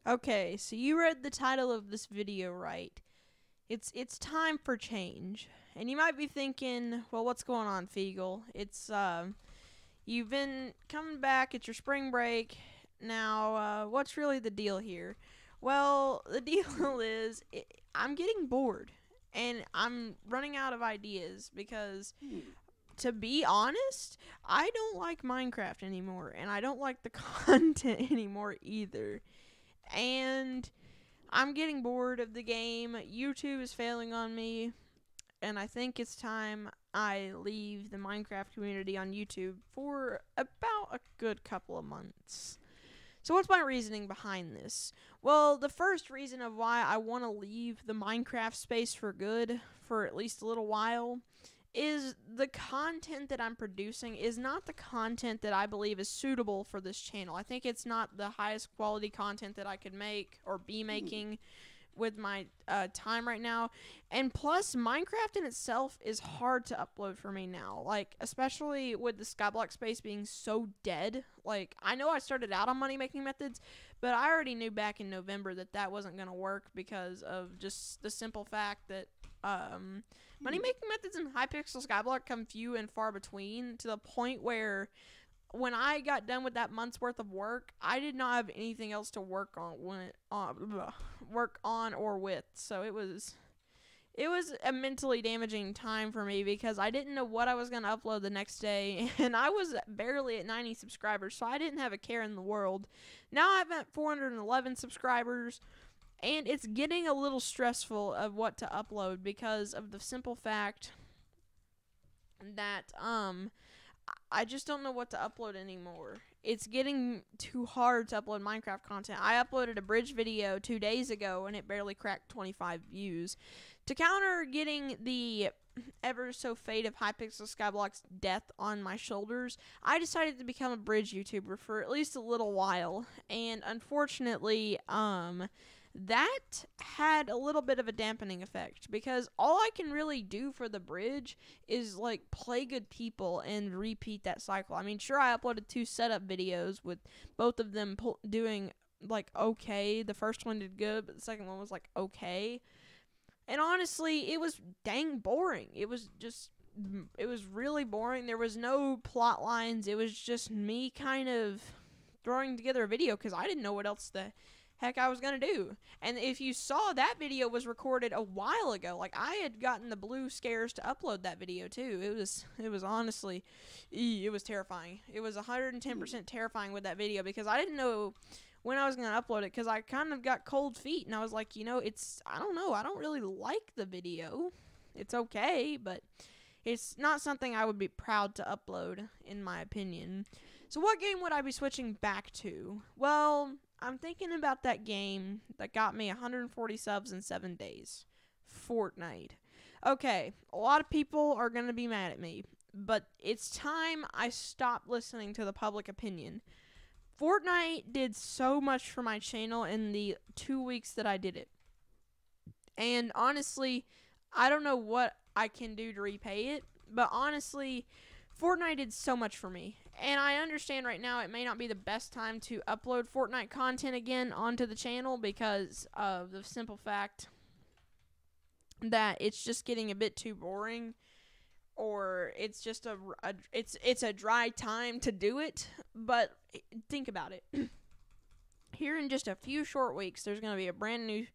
Okay, so you read the title of this video right. It's time for change. And you might be thinking, well, what's going on, Feagle? You've been coming back, it's your spring break. Now, what's really the deal here? Well, the deal is I'm getting bored and I'm running out of ideas because, to be honest, I don't like Minecraft anymore and I don't like the content anymore either. And I'm getting bored of the game. YouTube is failing on me, and I think it's time I leave the Minecraft community on YouTube for about a good couple of months. So, what's my reasoning behind this? Well, the first reason of why I want to leave the Minecraft space for good, for at least a little while, is the content that I'm producing is not the content that I believe is suitable for this channel. I think it's not the highest quality content that I could make or be making with my time right now. And plus, Minecraft in itself is hard to upload for me now. Like, especially with the Skyblock space being so dead. Like, I know I started out on money making methods, but I already knew back in November that that wasn't going to work because of just the simple fact that money making methods in Hypixel Skyblock come few and far between, to the point where when I got done with that month's worth of work, I did not have anything else to work on work on or with. So it was a mentally damaging time for me because I didn't know what I was going to upload the next day, and I was barely at 90 subscribers, so I didn't have a care in the world. Now I'm at 411 subscribers, and it's getting a little stressful of what to upload because of the simple fact that I just don't know what to upload anymore. It's getting too hard to upload Minecraft content. I uploaded a bridge video 2 days ago and it barely cracked 25 views. To counter getting the ever so fate of Hypixel Skyblock's death on my shoulders, I decided to become a bridge YouTuber for at least a little while. And unfortunately, that had a little bit of a dampening effect because all I can really do for the bridge is like play good people and repeat that cycle. I mean, sure, I uploaded 2 setup videos with both of them doing like okay. The first one did good, but the second one was like okay. And honestly, it was dang boring. It was really boring. There was no plot lines. It was just me kind of throwing together a video because I didn't know what else the heck I was gonna do. And if you saw, that video was recorded a while ago. Like, I had gotten the blue scares to upload that video too. It was honestly, it was terrifying. It was 110% terrifying with that video because I didn't know when I was gonna upload it because I kind of got cold feet and I was like, I don't know, I don't really like the video. It's okay, but it's not something I would be proud to upload, in my opinion. So what game would I be switching back to? Well, I'm thinking about that game that got me 140 subs in 7 days. Fortnite. Okay, a lot of people are going to be mad at me, but it's time I stop listening to the public opinion. Fortnite did so much for my channel in the 2 weeks that I did it. And honestly, I don't know what I can do to repay it, but honestly, Fortnite did so much for me. And I understand right now it may not be the best time to upload Fortnite content again onto the channel because of the simple fact that it's just getting a bit too boring, or it's just it's a dry time to do it. But think about it. Here in just a few short weeks, there's going to be a brand new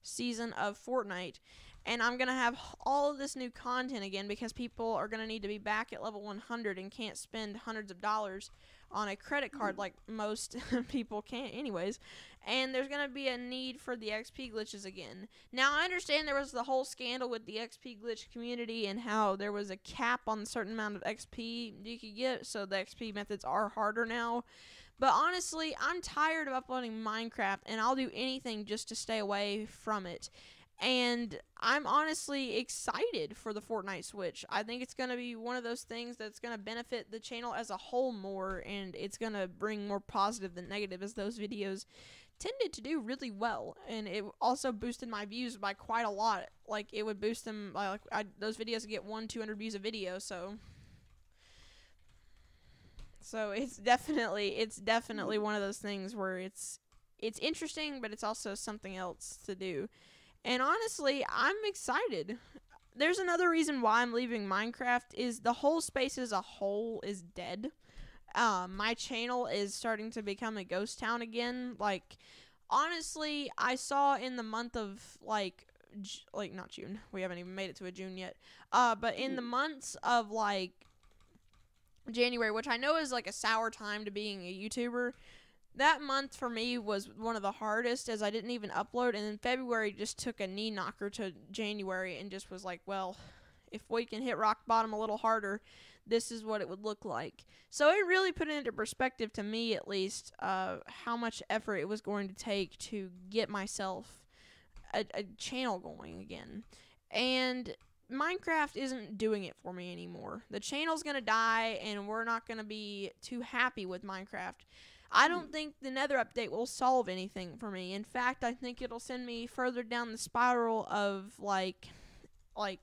season of Fortnite, and I'm going to have all of this new content again because people are going to need to be back at level 100 and can't spend hundreds of dollars on a credit card like most people can't anyways. And there's going to be a need for the XP glitches again. Now, I understand there was the whole scandal with the XP glitch community and how there was a cap on a certain amount of XP you could get, so the XP methods are harder now. But honestly, I'm tired of uploading Minecraft, and I'll do anything just to stay away from it. And I'm honestly excited for the Fortnite Switch. I think it's going to be one of those things that's going to benefit the channel as a whole more, and it's going to bring more positive than negative, as those videos tended to do really well. And it also boosted my views by quite a lot. Like, it would boost them by, those videos get 100-200 views a video, so it's definitely one of those things where it's interesting, but it's also something else to do. And honestly, I'm excited. There's another reason why I'm leaving Minecraft is the whole space as a whole is dead. My channel is starting to become a ghost town again. Like, honestly, I saw in the month of, like not June. We haven't even made it to a June yet. But in the months of, like, January, which I know is, like, a sour time to being a YouTuber, that month for me was one of the hardest, as I didn't even upload. And then February just took a knee knocker to January and just was like, well, if we can hit rock bottom a little harder, this is what it would look like. So it really put it into perspective, to me at least, how much effort it was going to take to get myself a channel going again. And Minecraft isn't doing it for me anymore. The channel's going to die, and we're not going to be too happy with Minecraft. I don't think the Nether update will solve anything for me. In fact, I think it'll send me further down the spiral of, like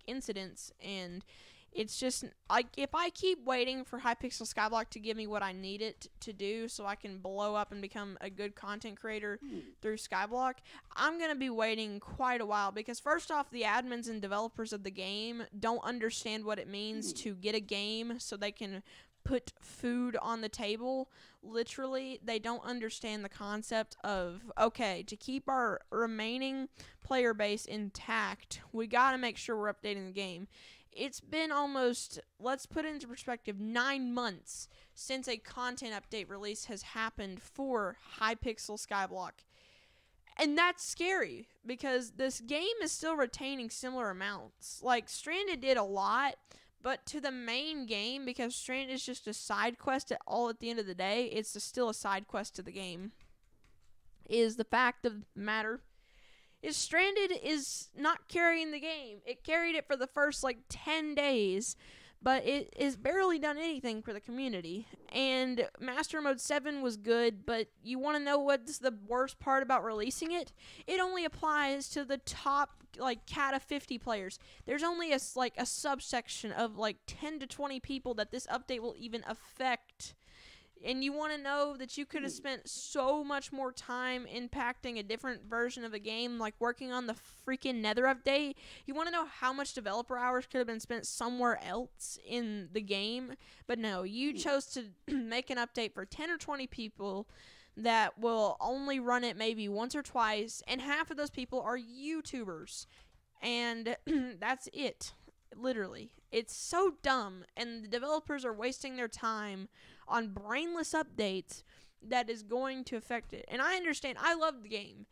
incidents, and it's just, like, if I keep waiting for Hypixel Skyblock to give me what I need it to do so I can blow up and become a good content creator through Skyblock, I'm going to be waiting quite a while, because first off, the admins and developers of the game don't understand what it means to get a game so they can put food on the table. Literally, they don't understand the concept of, okay, to keep our remaining player base intact, we got to make sure we're updating the game. It's been almost, let's put it into perspective, 9 months since a content update release has happened for Hypixel Skyblock. And that's scary, because this game is still retaining similar amounts. Like, Stranded did a lot, but to the main game, because Stranded is just a side quest at the end of the day, it's still a side quest to the game, is the fact of the matter is Stranded is not carrying the game. It carried it for the first, 10 days, but it has barely done anything for the community. And Master Mode 7 was good, but you want to know what's the worst part about releasing it? It only applies to the top, cat of 50 players. There's only a subsection of, 10 to 20 people that this update will even affect. And you want to know that you could have spent so much more time impacting a different version of a game, like working on the freaking Nether update. You want to know how much developer hours could have been spent somewhere else in the game. But no, you chose to make an update for 10 or 20 people that will only run it maybe once or twice, and half of those people are YouTubers. And that's it. Literally. It's so dumb, and the developers are wasting their time on brainless updates that is going to affect it. And I understand, I love the game,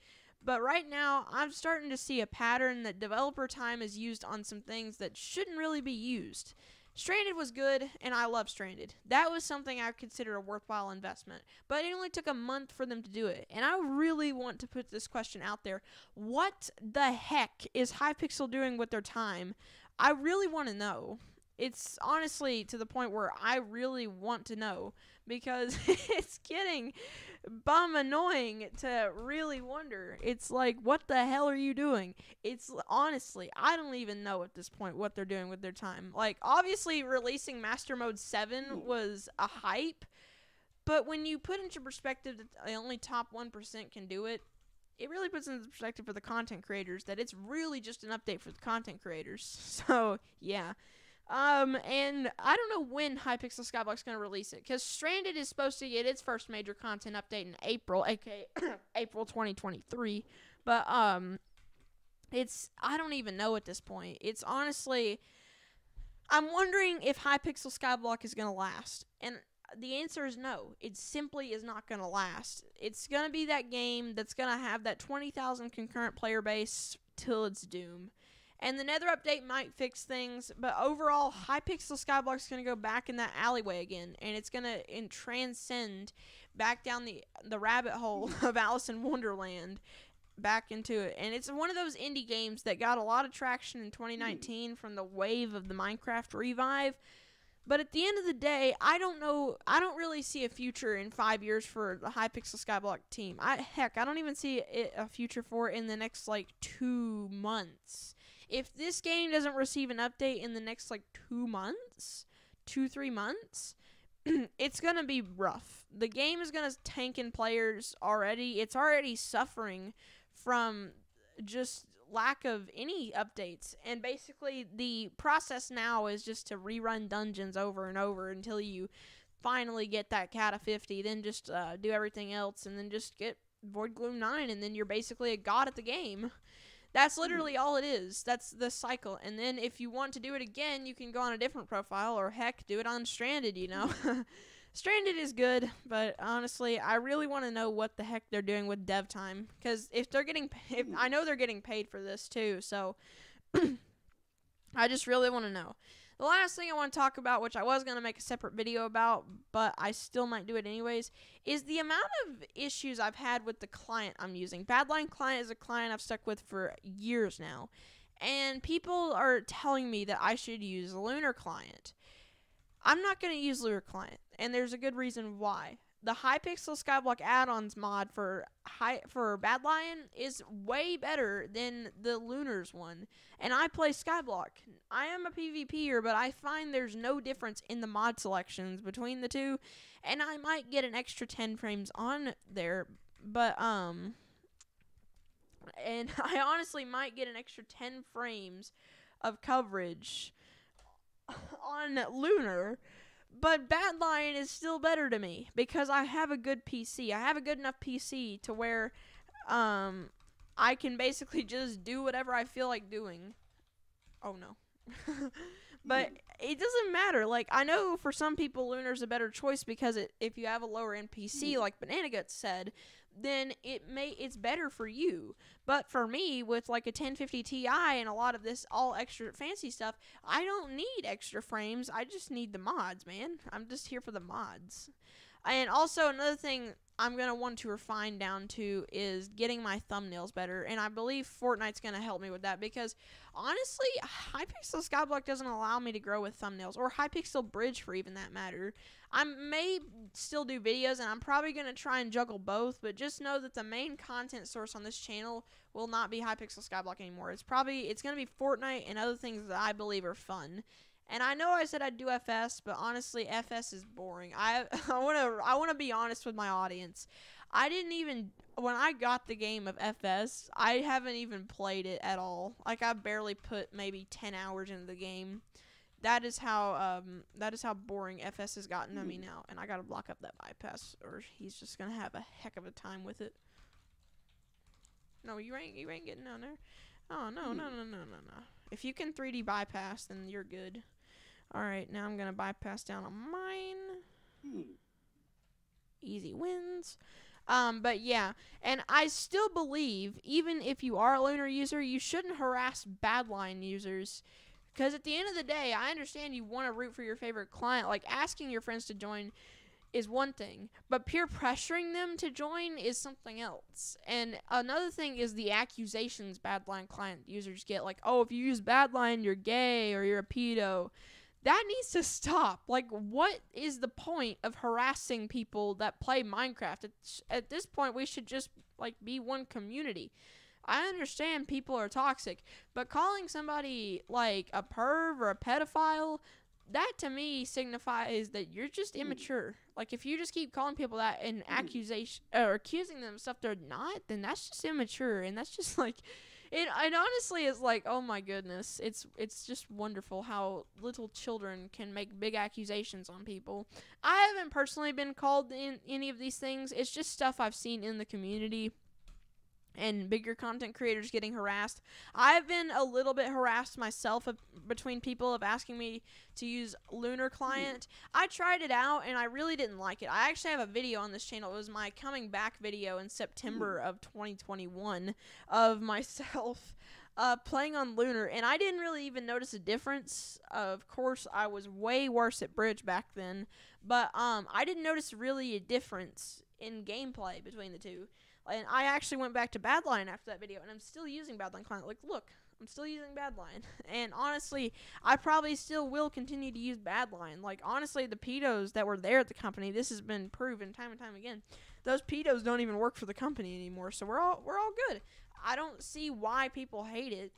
but right now I'm starting to see a pattern that developer time is used on some things that shouldn't really be used. Stranded was good, and I love Stranded. That was something I consider a worthwhile investment, but it only took a month for them to do it. And I really want to put this question out there. What the heck is Hypixel doing with their time? I really want to know. It's honestly to the point where I really want to know, because it's getting bum annoying to really wonder. It's like, what the hell are you doing? It's honestly, I don't even know at this point what they're doing with their time. Like, obviously releasing Master Mode 7 was a hype, but when you put into perspective that the only top 1% can do it, it really puts into perspective for the content creators that it's really just an update for the content creators. So, yeah. And I don't know when Hypixel Skyblock's going to release it, because Stranded is supposed to get its first major content update in April, aka April 2023. But, I don't even know at this point. It's honestly, I'm wondering if Hypixel Skyblock is going to last. And the answer is no. It simply is not going to last. It's going to be that game that's going to have that 20,000 concurrent player base till its doom. And the Nether update might fix things, but overall, Hypixel Skyblock's going to go back in that alleyway again, and it's going to transcend back down the rabbit hole of Alice in Wonderland back into it. And it's one of those indie games that got a lot of traction in 2019 from the wave of the Minecraft revive. But at the end of the day, I don't really see a future in 5 years for the Hypixel Skyblock team. I don't even see a future for it in the next, 2 months. If this game doesn't receive an update in the next, 2 months, 2-3 months, it's going to be rough. The game is going to tank in players already. It's already suffering from just lack of any updates. And basically, the process now is just to rerun dungeons over and over until you finally get that Cat of 50. Then just do everything else, and then just get Void Gloom 9, and then you're basically a god at the game. That's literally all it is. That's the cycle. And then if you want to do it again, you can go on a different profile, or heck, do it on Stranded, you know. Stranded is good, but honestly, I really want to know what the heck they're doing with dev time, because if I know they're getting paid for this too, so I just really want to know. The last thing I want to talk about, which I was going to make a separate video about, but I still might do it anyways, is the amount of issues I've had with the client I'm using. Badlion Client is a client I've stuck with for years now, and people are telling me that I should use Lunar Client. I'm not going to use Lunar Client, and there's a good reason why. The Hypixel Skyblock add-ons mod for Badlion is way better than the Lunar's one, and I play Skyblock. I am a PvPer, but I find there's no difference in the mod selections between the two, and I might get an extra 10 frames on there, but and I honestly might get an extra 10 frames of coverage on Lunar. But Badlion is still better to me because I have a good PC. I have a good enough PC to where I can basically just do whatever I feel like doing. Oh, no. But it doesn't matter. Like, I know for some people Lunar's a better choice because if you have a lower end PC, like Banana Guts said, then it's better for you. But for me, with like a 1050 Ti and a lot of this all extra fancy stuff, I don't need extra frames. I just need the mods, man. I'm just here for the mods. And also another thing I'm going to want to refine down to is getting my thumbnails better. And I believe Fortnite's going to help me with that because, honestly, Hypixel Skyblock doesn't allow me to grow with thumbnails. Or Hypixel Bridge, for even that matter. I may still do videos, and I'm probably going to try and juggle both. But just know that the main content source on this channel will not be Hypixel Skyblock anymore. It's going to be Fortnite and other things that I believe are fun. And I know I said I'd do FS, but honestly, FS is boring. I want to be honest with my audience. When I got the game of FS, I haven't even played it at all. Like, I barely put maybe 10 hours into the game. That is how boring FS has gotten to me now. And I gotta block up that bypass, or he's just gonna have a heck of a time with it. No, you ain't getting down there. Oh, no. If you can 3D bypass, then you're good. Alright, now I'm going to bypass down a mine. Easy wins. But yeah, and I still believe, even if you are a Lunar user, you shouldn't harass Badlion users. Because at the end of the day, I understand you want to root for your favorite client. Like, asking your friends to join is one thing, but peer pressuring them to join is something else. And another thing is the accusations Badlion Client users get, like, oh, if you use Badlion, you're gay or you're a pedo. That needs to stop. Like, what is the point of harassing people that play Minecraft? At this point, we should just, like, be one community. I understand people are toxic, but calling somebody, like, a perv or a pedophile, that to me signifies that you're just immature. Like, if you just keep calling people that and accusing them of stuff they're not, then that's just immature. And that's just like, it honestly is like, oh my goodness, it's just wonderful how little children can make big accusations on people. I haven't personally been called in any of these things. It's just stuff I've seen in the community and bigger content creators getting harassed. I've been a little bit harassed myself between people of asking me to use Lunar Client. I tried it out and I really didn't like it. I actually have a video on this channel. It was my coming back video in September of 2021 of myself playing on Lunar, and I didn't really even notice a difference. Of course, I was way worse at Bridge back then, but I didn't notice really a difference in gameplay between the two. And I actually went back to Badlion after that video, and I'm still using Badlion Client. Like, look, I'm still using Badlion. And honestly, I probably still will continue to use Badlion. Like, honestly, the pedos that were there at the company, this has been proven time and time again. Those pedos don't even work for the company anymore, so we're all good. I don't see why people hate it.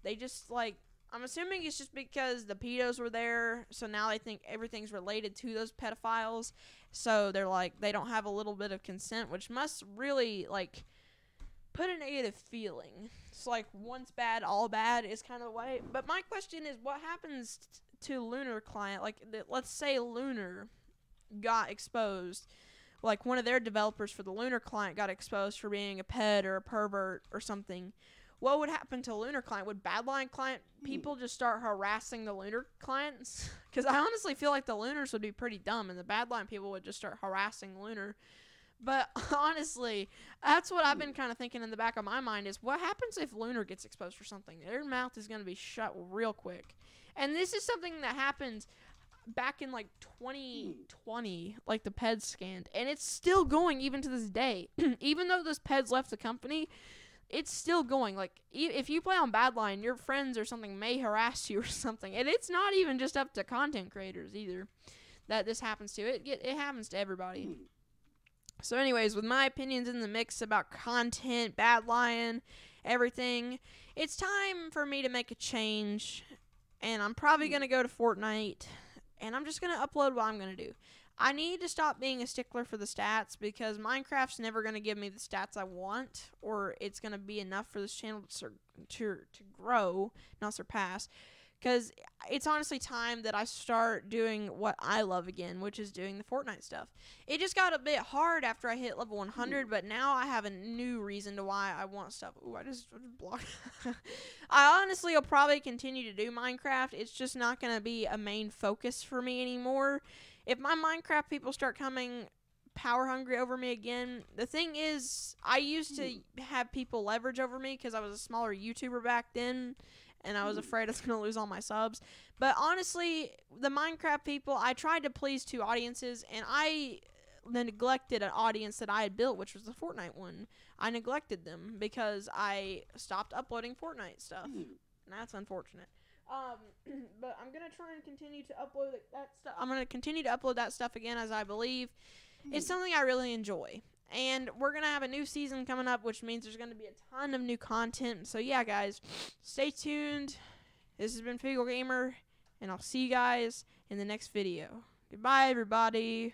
They just, like, I'm assuming it's just because the pedos were there, so now they think everything's related to those pedophiles. So they're like, they don't have a little bit of consent, which must really, like, put a negative feeling. It's like, once bad, all bad is kind of the way. But my question is, what happens to Lunar Client? Like, let's say Lunar got exposed. Like, one of their developers for the Lunar Client got exposed for being a ped or a pervert or something. What would happen to Lunar Client? Would Badlion Client people just start harassing the Lunar clients? Because I honestly feel like the Lunars would be pretty dumb, and the Badlion people would just start harassing Lunar. But honestly, that's what I've been kind of thinking in the back of my mind is, what happens if Lunar gets exposed for something? Their mouth is going to be shut real quick. And this is something that happened back in, like, 2020, like, the PEDS scanned. And it's still going even to this day. Even though those PEDS left the company, it's still going. Like, if you play on Badlion, your friends or something may harass you or something. And it's not even just up to content creators either that this happens to. It happens to everybody. So anyways, with my opinions in the mix about content, Badlion, everything, it's time for me to make a change. And I'm probably going to go to Fortnite. And I'm just going to upload what I'm going to do. I need to stop being a stickler for the stats, because Minecraft's never going to give me the stats I want, or it's going to be enough for this channel to grow, not surpass. Because it's honestly time that I start doing what I love again, which is doing the Fortnite stuff. It just got a bit hard after I hit level 100, but now I have a new reason to why I want stuff. Ooh, I just blocked. I honestly will probably continue to do Minecraft. It's just not going to be a main focus for me anymore. If my Minecraft people start coming power hungry over me again, the thing is, I used to have people leverage over me because I was a smaller YouTuber back then, and I was afraid I was going to lose all my subs. But honestly, the Minecraft people, I tried to please two audiences, and I neglected an audience that I had built, which was the Fortnite one. I neglected them because I stopped uploading Fortnite stuff, and that's unfortunate. But I'm going to try and continue to upload that stuff. I'm going to continue to upload that stuff again, as I believe it's something I really enjoy. And we're going to have a new season coming up, which means there's going to be a ton of new content. So yeah, guys, stay tuned. This has been Feagle Gamer, and I'll see you guys in the next video. Goodbye, everybody.